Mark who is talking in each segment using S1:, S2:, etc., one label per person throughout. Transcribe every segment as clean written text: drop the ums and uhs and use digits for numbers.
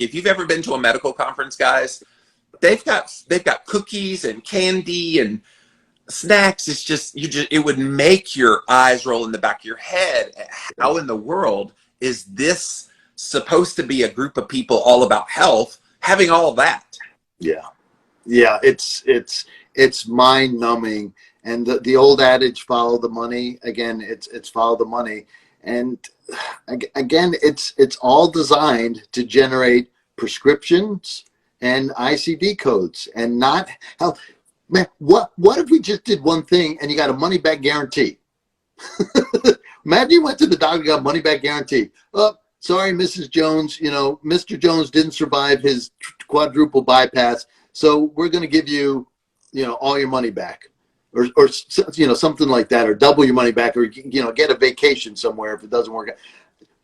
S1: if you've ever been to a medical conference, guys, they've got cookies and candy and snacks. It's just, it would make your eyes roll in the back of your head. How in the world is this supposed to be a group of people all about health having all of that?
S2: Yeah. It's mind numbing. And the old adage, follow the money. Again, it's follow the money. And again, it's all designed to generate prescriptions and ICD codes and not health. Man, what if we just did one thing and you got a money back guarantee? Imagine you went to the doctor, got money back guarantee. Oh, sorry, Mrs. Jones, Mr. Jones didn't survive his quadruple bypass, so we're going to give you, all your money back, or something like that, or double your money back, or get a vacation somewhere if it doesn't work out.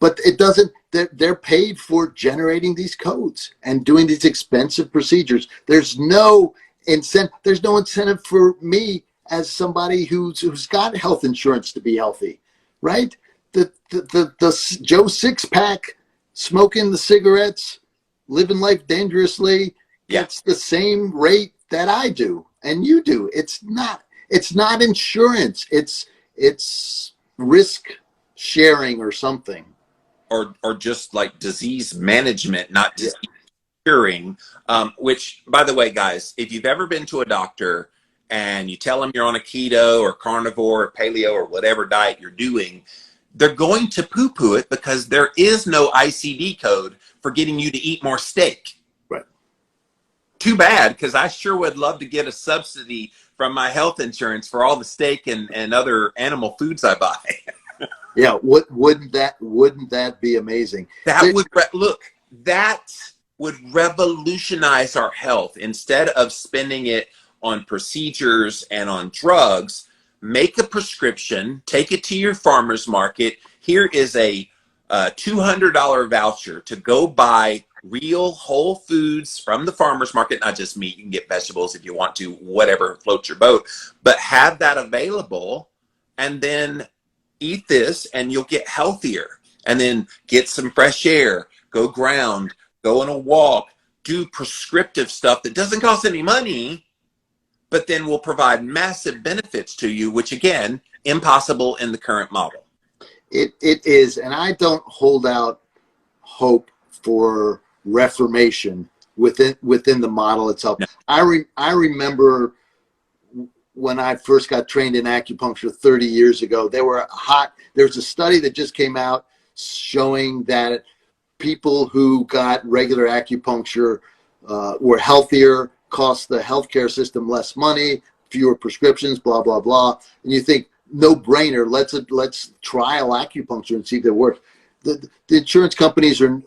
S2: But it doesn't. They're paid for generating these codes and doing these expensive procedures. There's no incentive for me as somebody who's got health insurance to be healthy, right? The Joe Six-Pack smoking the cigarettes, living life dangerously, gets the same rate that I do and you do. It's not insurance. It's risk sharing or something.
S1: Or just like disease management, not disease curing, which, by the way, guys, if you've ever been to a doctor and you tell them you're on a keto or carnivore or paleo or whatever diet you're doing, they're going to poo-poo it because there is no ICD code for getting you to eat more steak.
S2: Right. Too
S1: bad, because I sure would love to get a subsidy from my health insurance for all the steak and other animal foods I buy.
S2: Yeah, wouldn't that be amazing?
S1: That would revolutionize our health. Instead of spending it on procedures and on drugs, make a prescription, take it to your farmer's market. Here is a $200 voucher to go buy real whole foods from the farmer's market, not just meat. You can get vegetables if you want to, whatever floats your boat, but have that available, and then eat this and you'll get healthier. And then get some fresh air, go ground, go on a walk, do prescriptive stuff that doesn't cost any money, but then will provide massive benefits to you, which again, impossible in the current model.
S2: It is, and I don't hold out hope for reformation within the model itself. No. I remember when I first got trained in acupuncture 30 years ago, there's a study that just came out showing that people who got regular acupuncture were healthier, cost the healthcare system less money, fewer prescriptions, blah, blah, blah. And you think, no brainer, let's trial acupuncture and see if it works. The insurance companies are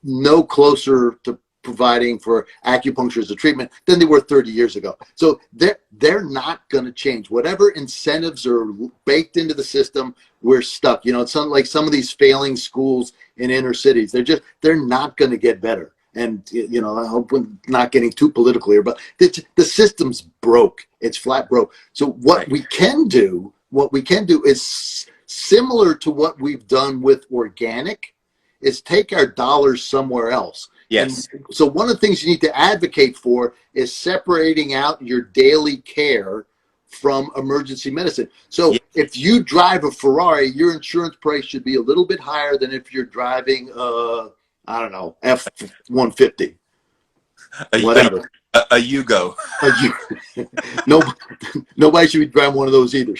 S2: no closer to providing for acupuncture as a treatment than they were 30 years ago. So they're not going to change. Whatever incentives are baked into the system, we're stuck. It's like some of these failing schools in inner cities. They're not going to get better. And I hope we're not getting too political here, but the system's broke. It's flat broke. So what we can do is similar to what we've done with organic, is take our dollars somewhere else.
S1: Yes.
S2: And so one of the things you need to advocate for is separating out your daily care from emergency medicine. So if you drive a Ferrari, your insurance price should be a little bit higher than if you're driving, I don't know, F-150, whatever.
S1: A Yugo.
S2: Nobody should be driving one of those either.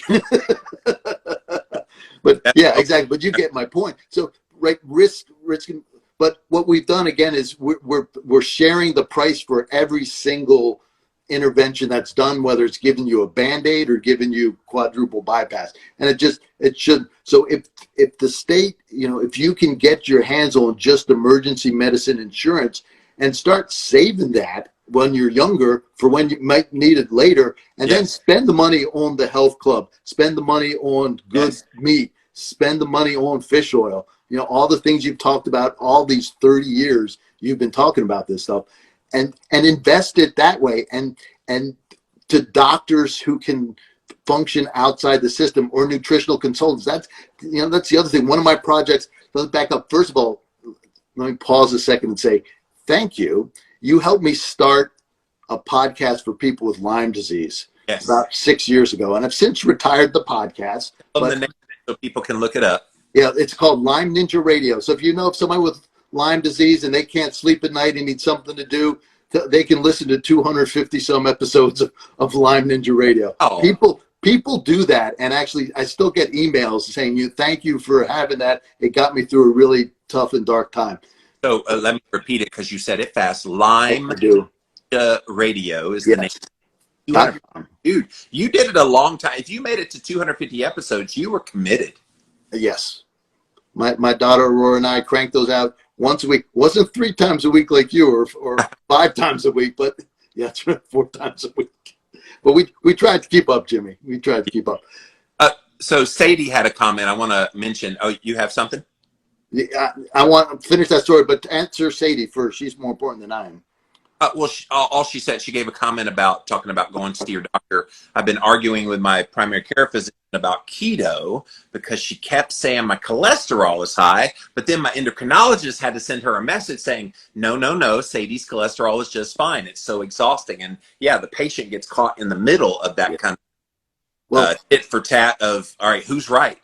S2: But yeah, exactly. But you get my point. So right, risk. But what we've done again is we're sharing the price for every single intervention that's done, whether it's giving you a Band-Aid or giving you quadruple bypass. And it should. So if the state, if you can get your hands on just emergency medicine insurance and start saving that when you're younger for when you might need it later, and then spend the money on the health club, spend the money on good meat, spend the money on fish oil, all the things you've talked about all these 30 years you've been talking about this stuff, and invest it that way, and to doctors who can function outside the system, or nutritional consultants. That's the other thing. One of my projects, let's back up. First of all, let me pause a second and say, thank you. You helped me start a podcast for people with Lyme disease about 6 years ago. And I've since retired the podcast.
S1: The name so people can look it up.
S2: Yeah, it's called Lyme Ninja Radio. So if you know of somebody with Lyme disease and they can't sleep at night and need something to do, they can listen to 250 some episodes of Lyme Ninja Radio.
S1: Oh.
S2: People do that, and actually I still get emails saying thank you for having that. It got me through a really tough and dark time.
S1: So let me repeat it because you said it fast. Lyme Radio is the name. Dude, you did it a long time. If you made it to 250 episodes, you were committed.
S2: Yes. My daughter Aurora and I cranked those out once a week. Wasn't 3 times a week like you or 5 times a week, but yeah, 4 times a week. But we tried to keep up, Jimmy. We tried to keep up.
S1: So Sadie had a comment I want to mention. Oh, you have something?
S2: Yeah, I want to finish that story, but to answer Sadie first. She's more important than I am.
S1: Well, all she said, she gave a comment about talking about going to see your doctor. I've been arguing with my primary care physician about keto because she kept saying my cholesterol is high, but then my endocrinologist had to send her a message saying, no, Sadie's cholesterol is just fine. It's so exhausting. And yeah, the patient gets caught in the middle of that kind of tit for tat of, all right, who's right?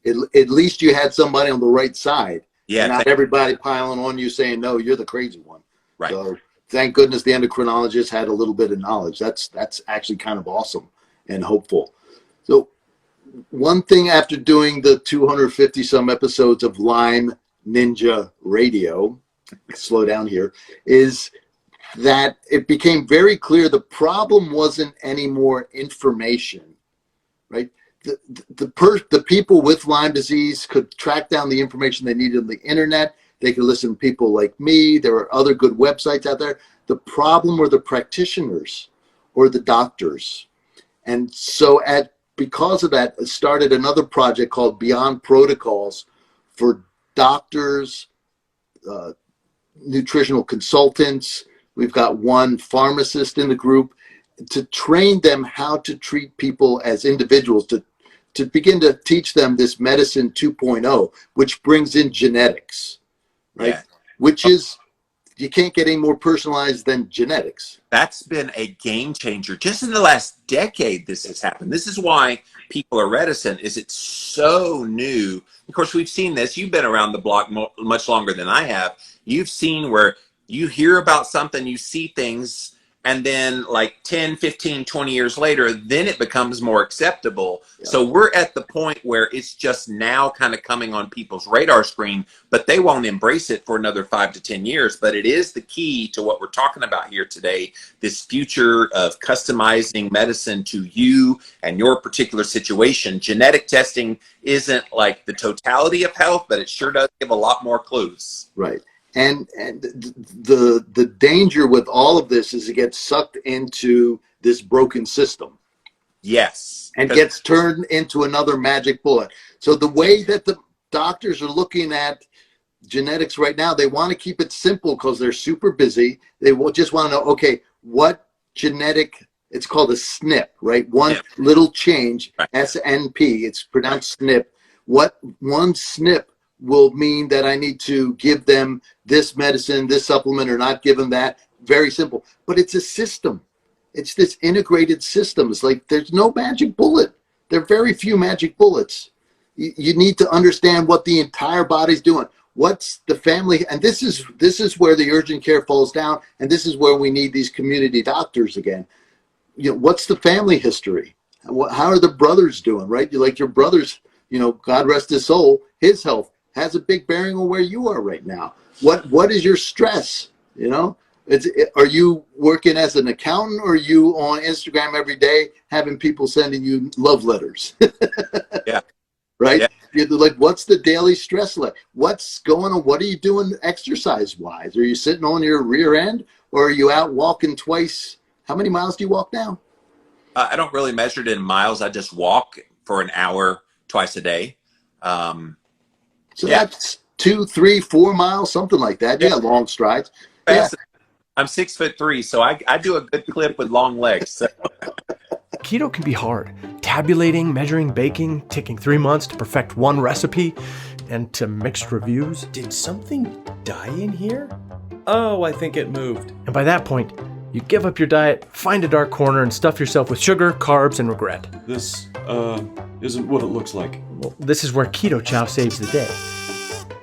S2: At least you had somebody on the right side.
S1: Yeah.
S2: Not everybody piling on you saying, no, you're the crazy one.
S1: Right.
S2: So thank goodness the endocrinologist had a little bit of knowledge. That's actually kind of awesome and hopeful. So one thing after doing the 250 some episodes of Lyme Ninja Radio, slow down here, is that it became very clear the problem wasn't any more information, right? The people with Lyme disease could track down the information they needed on the internet. They could listen to people like me. There are other good websites out there. The problem were the practitioners or the doctors. And so because of that, I started another project called Beyond Protocols for doctors, nutritional consultants. We've got one pharmacist in the group to train them how to treat people as individuals, to begin to teach them this medicine 2.0, which brings in genetics, right? Yeah. Which is, you can't get any more personalized than genetics.
S1: That's been a game changer. Just in the last decade, this has happened. This is why people are reticent, is it's so new. Of course, we've seen this. You've been around the block much longer than I have. You've seen where you hear about something, you see things, and then like 10, 15, 20 years later, then it becomes more acceptable. Yeah. So we're at the point where it's just now kind of coming on people's radar screen, but they won't embrace it for another 5 to 10 years. But it is the key to what we're talking about here today, this future of customizing medicine to you and your particular situation. Genetic testing isn't like the totality of health, but it sure does give a lot more clues.
S2: Right. And the danger with all of this is it gets sucked into this broken system.
S1: Yes.
S2: And gets turned into another magic bullet. So the way that the doctors are looking at genetics right now, they want to keep it simple because they're super busy. They will just want to know, okay, what genetic, it's called a SNP, right? One little change, right. SNP, it's pronounced SNP. What one SNP will mean that I need to give them this medicine, this supplement, or not give them that. Very simple. But it's a system. It's this integrated system. It's like there's no magic bullet. There are very few magic bullets. You need to understand what the entire body's doing. What's the family? And this is where the urgent care falls down. And this is where we need these community doctors again. You know, what's the family history? How are the brothers doing, right? Like your brothers, you know, God rest his soul, his health has a big bearing on where you are right now. What is your stress? You know, are you working as an accountant, or are you on Instagram every day having people sending you love letters?
S1: Yeah.
S2: Right?
S1: Yeah.
S2: You're like, what's the daily stress like? What's going on? What are you doing exercise-wise? Are you sitting on your rear end, or are you out walking twice? How many miles do you walk now?
S1: I don't really measure it in miles. I just walk for an hour twice a day.
S2: So that's 2, 3, 4 miles, something like that. Yeah, long strides. Yeah.
S1: I'm 6'3", so I do a good clip with long legs. So.
S3: Keto can be hard. Tabulating, measuring, baking, taking 3 months to perfect one recipe. and to mixed reviews.
S4: Did something die in here? Oh, I think it moved.
S3: And by that point, you give up your diet, find a dark corner, and stuff yourself with sugar, carbs, and regret.
S4: This, isn't what it looks like.
S3: Well, this is where Keto Chow saves the day.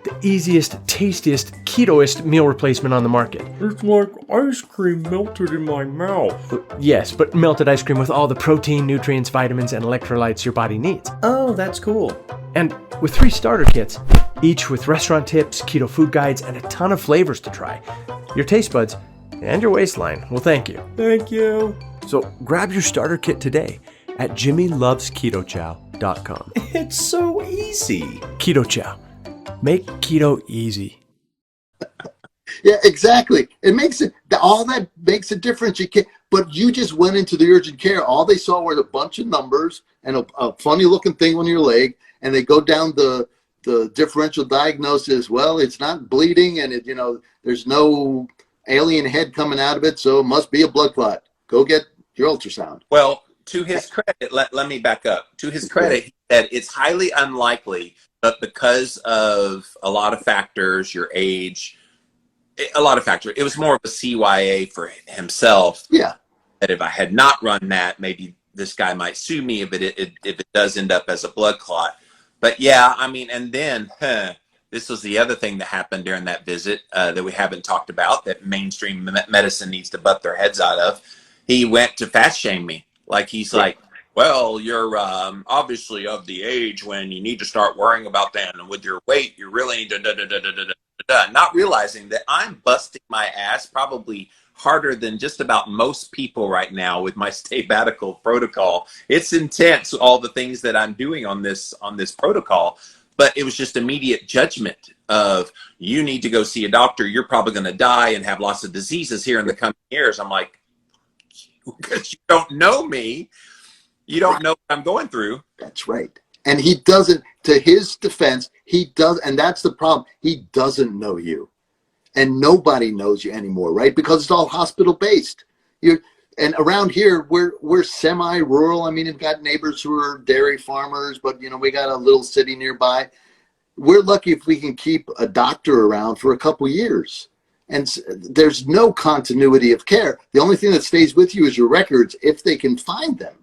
S3: The easiest, tastiest, ketoist meal replacement on the market.
S4: It's like ice cream melted in my mouth.
S3: Yes, but melted ice cream with all the protein, nutrients, vitamins, and electrolytes your body needs.
S4: Oh, that's cool.
S3: And with 3 starter kits, each with restaurant tips, keto food guides, and a ton of flavors to try, your taste buds and your waistline will thank you.
S4: Thank you.
S3: So grab your starter kit today at jimmylovesketochow.com.
S4: It's so easy.
S3: Keto Chow. Make keto easy.
S2: Yeah, exactly. It makes it, all that makes a difference. You can't, but you just went into the urgent care. All they saw were a bunch of numbers and a funny looking thing on your leg. And they go down the differential diagnosis. Well, it's not bleeding and there's no alien head coming out of it. So it must be a blood clot. Go get your ultrasound.
S1: Well, to his credit, let me back up. To his credit, he said it's highly unlikely, but because of a lot of factors, your age, a lot of factors, it was more of a CYA for himself.
S2: Yeah.
S1: That if I had not run that, maybe this guy might sue me if it does end up as a blood clot. But yeah, I mean, and then this was the other thing that happened during that visit that we haven't talked about that mainstream medicine needs to butt their heads out of. He went to fat shame me. Like he's like, well, you're obviously of the age when you need to start worrying about that, and with your weight, you really need to not realizing that I'm busting my ass probably harder than just about most people right now with my sabbatical protocol. It's intense, all the things that I'm doing on this protocol, but it was just immediate judgment of you need to go see a doctor. You're probably going to die and have lots of diseases here in the coming years. I'm like, because you don't know me. You don't know what I'm going through.
S2: That's right. And he doesn't, to his defense, he does, and that's the problem. He doesn't know you. And nobody knows you anymore, right? Because it's all hospital based. And around here, we're semi-rural. I mean, we've got neighbors who are dairy farmers, but we got a little city nearby. We're lucky if we can keep a doctor around for a couple years. And there's no continuity of care. The only thing that stays with you is your records, if they can find them.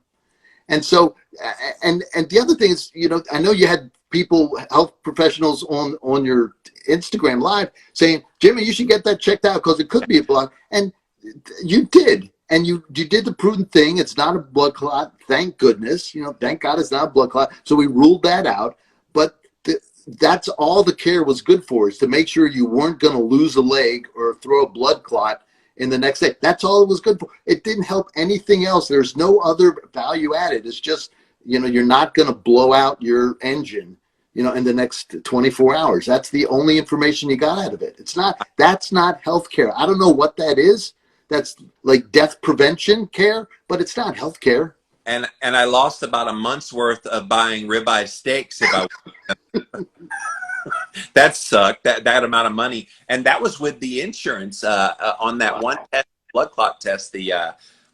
S2: And so, and the other thing is, I know you had people, health professionals on your Instagram live saying, Jimmy, you should get that checked out because it could be a blood. And you did. And you did the prudent thing. It's not a blood clot. Thank goodness. Thank God it's not a blood clot. So we ruled that out. But that's all the care was good for, is to make sure you weren't going to lose a leg or throw a blood clot in the next day. That's all it was good for. It didn't help anything else. There's no other value added. It's just, you're not going to blow out your engine, in the next 24 hours. That's the only information you got out of it. That's not healthcare. I don't know what that is. That's like death prevention care, but it's not healthcare.
S1: And I lost about a month's worth of buying ribeye steaks if I that sucked, that amount of money. And that was with the insurance on that one test, blood clot test, the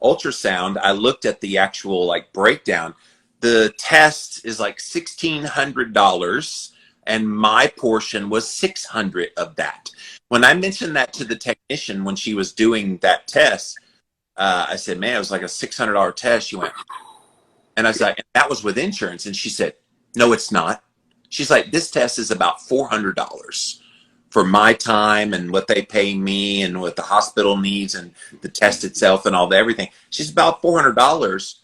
S1: ultrasound. I looked at the actual breakdown. The test is like $1,600 and my portion was $600 of that. When I mentioned that to the technician when she was doing that test, I said, man, it was like a $600 test. She went, and I was like, that was with insurance. And she said, no, it's not. She's like, this test is about $400 for my time and what they pay me and what the hospital needs and the test itself and all the everything. She's about $400.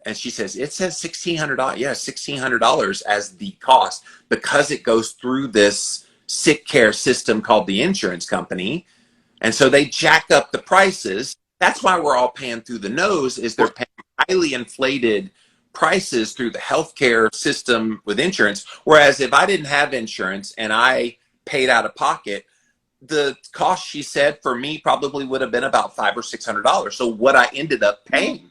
S1: And she says, it says $1,600. Yeah, $1,600 as the cost because it goes through this sick care system called the insurance company. And so they jack up the prices. That's why we're all paying through the nose, is they're paying highly inflated prices through the healthcare system with insurance. Whereas if I didn't have insurance and I paid out of pocket, the cost, she said, for me probably would have been about $500 or $600. So what I ended up paying.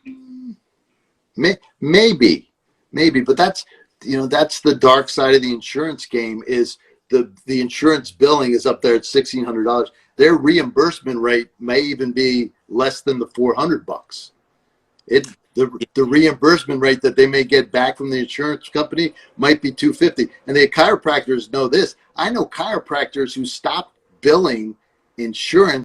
S2: Maybe, but that's the dark side of the insurance game. Is the insurance billing is up there at $1,600. Their reimbursement rate may even be less than the $400. the reimbursement rate that they may get back from the insurance company might be $250. And the chiropractors know this. I know chiropractors who stopped billing insurance